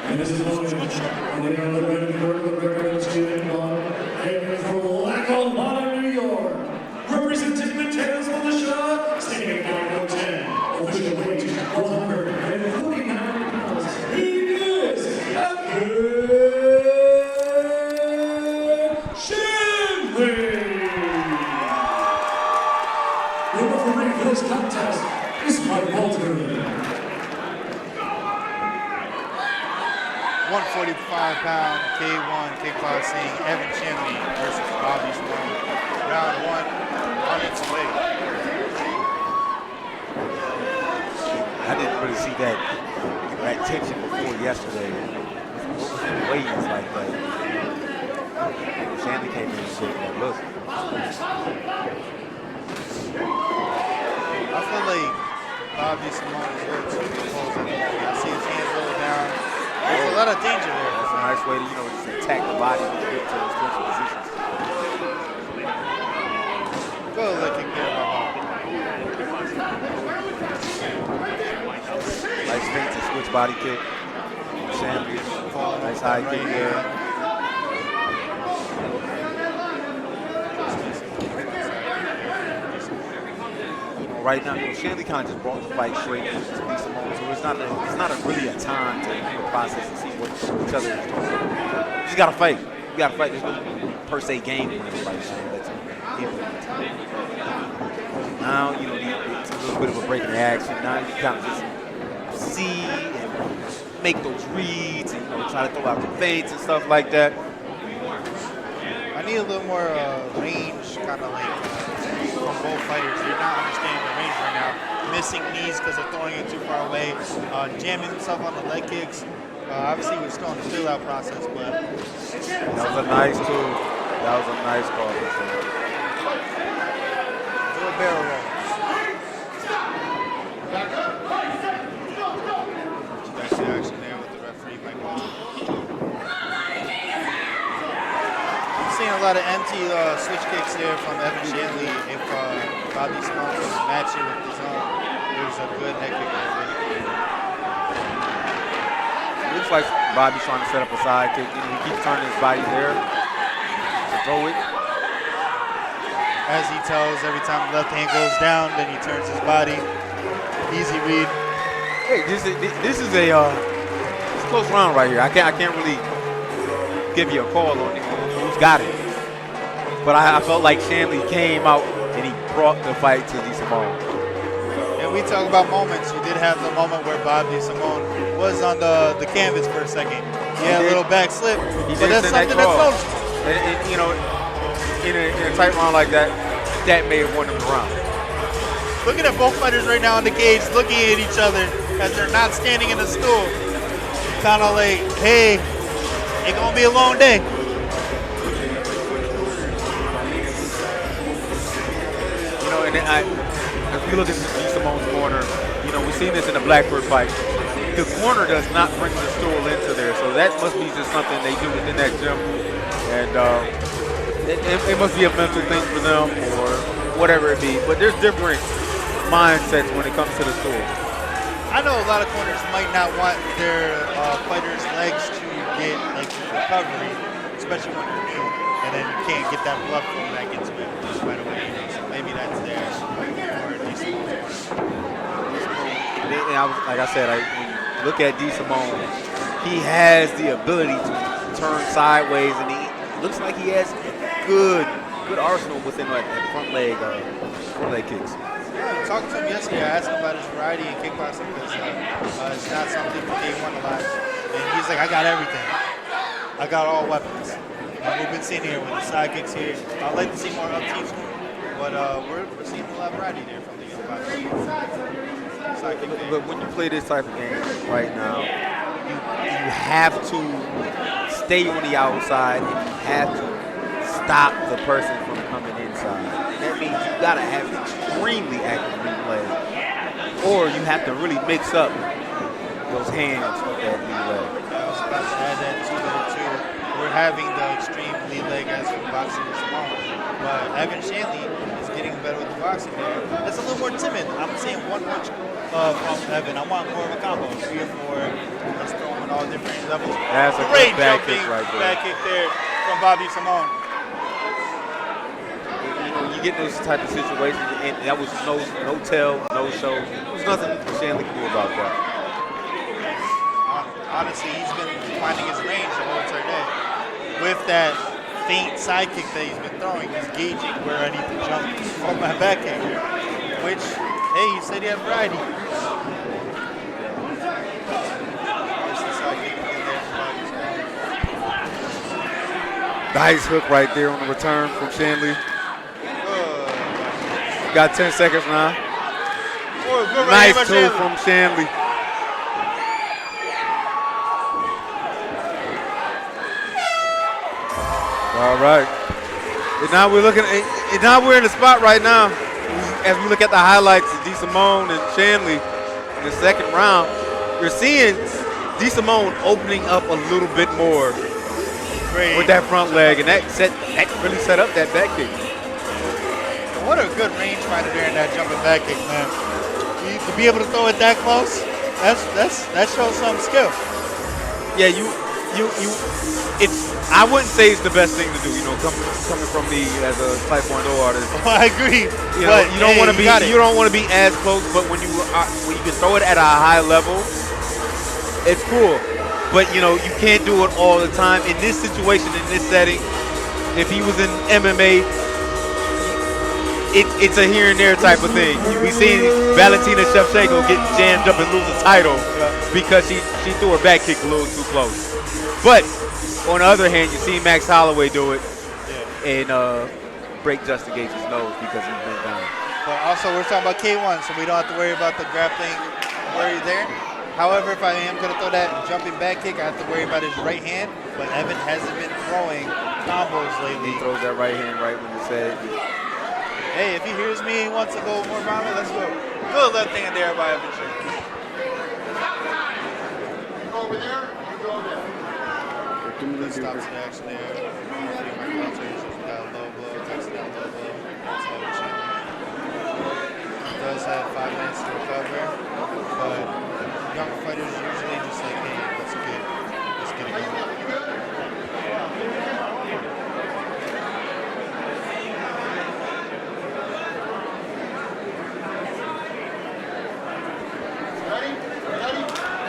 And this is one on the other red court, the record student on and from Lackawanna, New York, representing the Tennis Militia, standing at 10, official weight 149 pounds. He is Shanley. The referee for this contest is Mike Walter. 145-pound K1 kickboxing Evan Shanley versus Bobby Simone. Round 1 on its way. I didn't really see that tension before yesterday. What was the weigh-ins like that? Shanley came in and said, look. I feel like Bobby Simone is really too close at the moment. I see his hands roll down. There's a lot of danger there. That's a nice way to, just attack the body and get to those clinching positions. Good looking there, Baba. Nice feint to switch body kick. Shanley, nice high kick there. Right now, Shanley kind of just brought the fight straight to DeSimone, so it's not really a time to process and see what each other is doing. You just gotta fight. You gotta fight. There's no per se game when it's fight. Now, it's a little bit of a break in the action. Now you kind of just see and make those reads and try to throw out the feints and stuff like that. I need a little more range, kind of like from both fighters. They're not understanding the range right now. Missing knees because they're throwing it too far away. Jamming himself on the leg kicks. Obviously, we're still in the fill-out process, but that was a nice tool. That was a nice call. Do a barrel roll. You guys see action there with the referee, Mike Walter. Seeing a lot of empty switch kicks here from Evan Shanley. If Bobby Simone was match it with his own, there's a good head kick there. It looks like Bobby's trying to set up a side kick. He keeps turning his body there to throw it. As he tells, every time the left hand goes down, then he turns his body. Easy read. Hey, this is a it's a close round right here. I can't really give you a call on it. Who's got it? But I felt like Shanley came out and he brought the fight to DeSimone. And we talk about moments. You did have the moment where Bobby Simone was on the canvas for a second. He had a little back slip, but that's something that's noticeable. And in a tight round like that, that may have won him the round. Looking at both fighters right now in the cage, looking at each other as they're not standing in a stool. Kind of like, hey, it's gonna be a long day. And if you look at DeSimone's corner, we've seen this in the Blackbird fight. The corner does not bring the stool into there, so that must be just something they do within that gym. And it must be a mental thing for them or whatever it be. But there's different mindsets when it comes to the stool. I know a lot of corners might not want their fighters' legs to get recovery, especially when you're new, and then you can't get that blood flow back into it right away. So maybe that's there for DeSimone. Like I said, when you look at DeSimone, he has the ability to turn sideways, and he looks like he has good arsenal within that front leg kicks. I talked to him yesterday. I asked him about his variety in kickboxing because it's not something that they want a lot. And he's like, I got everything. I got all weapons. We've been seeing here with the side kicks here. I'd like to see more up teams, but we're seeing a lot of variety there from the young boxers. But when you play this type of game right now, you have to stay on the outside and you have to stop the person from coming inside. That means you gotta have extremely active lead leg, or you have to really mix up those hands with that lead leg. I was about to add that too. We're having the extreme lead leg as for boxing as well, but Evan Shanley is getting better with the boxing there. It's a little more timid. I'm seeing one punch from Evan. I want more of a combo, 3 or 4. Let's throw him all different levels. That's a Great good back jumping kick right there. back kick there from Bobby Simone. You know, you get those type of situations, and that was no tell, no show. There was nothing Shanley could do about that. Honestly, he's been finding his range the whole entire day. With that faint side kick that he's been throwing, he's gauging where I need to jump from my back kick. Which, hey, you said he had variety. There's the side kick in there for Bobby Simone. Nice hook right there on the return from Shanley. Got 10 seconds now. Good Nice right toe from Shanley. All right. And now we're looking. And now we're in the spot right now. As we look at the highlights of DeSimone and Shanley in the second round, you're seeing DeSimone opening up a little bit more with that front leg, and that really set up that back kick. What a good range finder there in that jumping back kick, man. To be able to throw it that close, that shows some skill. Yeah, I wouldn't say it's the best thing to do, you know, coming from me as a Taekwondo artist. Oh, I agree. You know, you don't want to be as close, but when you can throw it at a high level, it's cool. But you know, you can't do it all the time. In this situation, in this setting, if he was in MMA, it's a here and there type of thing. We seen Valentina Shevchenko get jammed up and lose a title because she threw her back kick a little too close. But on the other hand, you see Max Holloway do it and break Justin Gaethje's nose because he's been down. But also, we're talking about K1, so we don't have to worry about the grappling worry there. However, if I am going to throw that jumping back kick, I have to worry about his right hand. But Evan hasn't been throwing combos lately. He throws that right hand right when you said. Hey, if he hears me and wants to go more violent, let's go. Good left hand there by Evan Shanley. Over there, you go there. Let's stop the action there. Got a low blow, touchdown low blow. That's Evan Shanley. He does have 5 minutes to recover, but young fighters usually just like, hey, let's get it going.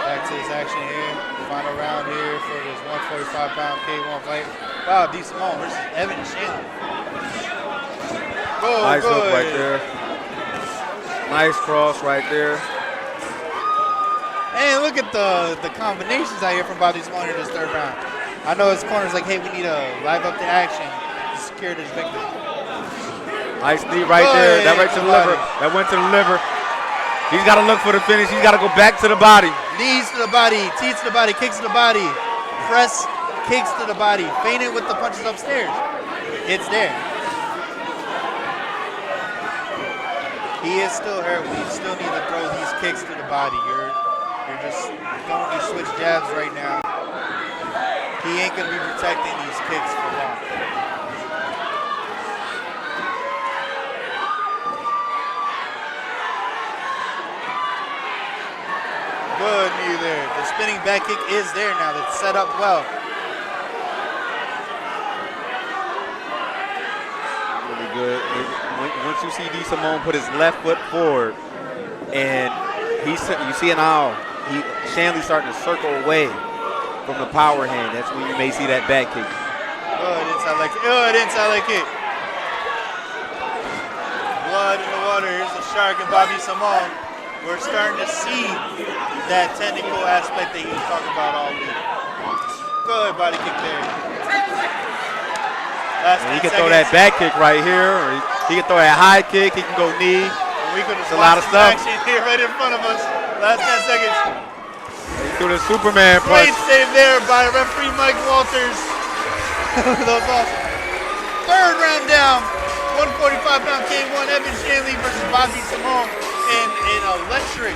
Back to his action here. Final round here for this 145-pound K1 fight. Wow, DeSimone versus Evan Shanley. Nice hook right there. Nice cross right there. Hey, look at the combinations out here from Bobby DeSimone in this third round. I know his corner's like, hey, we need to live up the action to secure this victory. Nice knee right there. That right to the liver. That went to the liver. He's got to look for the finish. He's got to go back to the body. Knees to the body, teeth to the body, kicks to the body. Press, kicks to the body. Feinted with the punches upstairs. It's there. He is still hurt. We still need to throw these kicks to the body. You're just throwing these switch jabs right now. He ain't going to be protecting these kicks for long. Good knee there. The spinning back kick is there now. That's set up well. Really good. Once you see DeSimone put his left foot forward, and you see how Shanley's starting to circle away from the power hand. That's when you may see that back kick. Good inside leg kick. Good inside leg kick. Blood in the water. Here's the shark and Bobby Simone. We're starting to see that technical aspect that he was talking about all week. Good body kick there. He can throw that back kick right here, or he can throw that high kick. He can go knee. We could It's a lot of stuff. action here right in front of us. Last 10 seconds. He threw the Superman punch. Great save there by referee Mike Walters. That was awesome. Third round down. 145-pound K1 Evan Shanley versus Bobby Simone. And an electric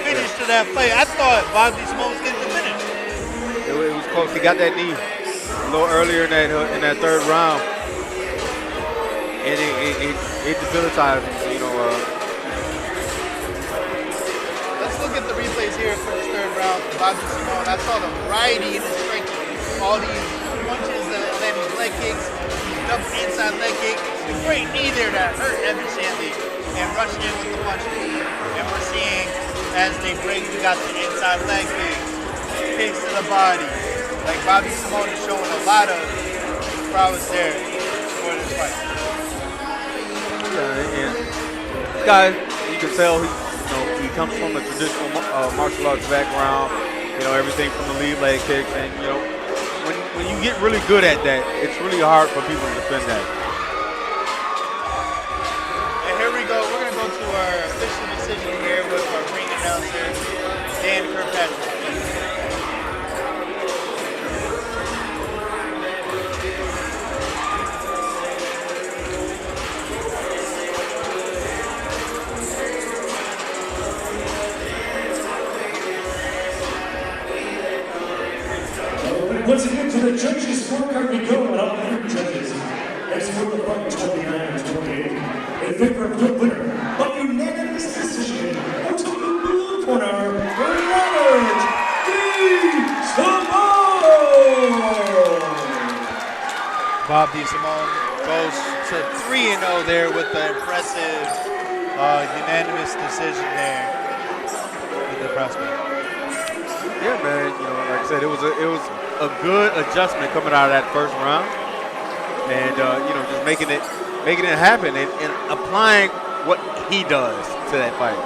finish to that fight. I thought Bobby Simone was getting the finish. It was close. He got that knee a little earlier in that third round, and it debilitized him. You know. Let's look at the replays here for this third round for Bobby DeSimone. I saw the variety in his striking. All these punches that led these leg kicks, double inside leg kick, the great knee there that hurt Evan Shanley, and rushing in with the punches. And we're seeing as they break, we got the inside leg kicks to the body. Like Bobby DeSimone is showing a lot of prowess there for this fight. Yeah, and this guy, you can tell he comes from a traditional martial arts background. You know, everything from the lead leg kicks, and you know, when you get really good at that, it's really hard for people to defend that. And here we go. We're gonna go to our official decision here with our ring announcer, Dan Kirkpatrick. Once again, to the judges' scorecard we go, and all three judges. Next for the fight, 29-28. In favor of the winner, by unanimous decision, to the blue corner, Robert DeSimone! Bob DeSimone goes to 3-0 there with the impressive unanimous decision there with the prospect. Yeah, man. You know, like I said, it was a good adjustment coming out of that first round, and you know, just making it happen and applying what he does to that fight.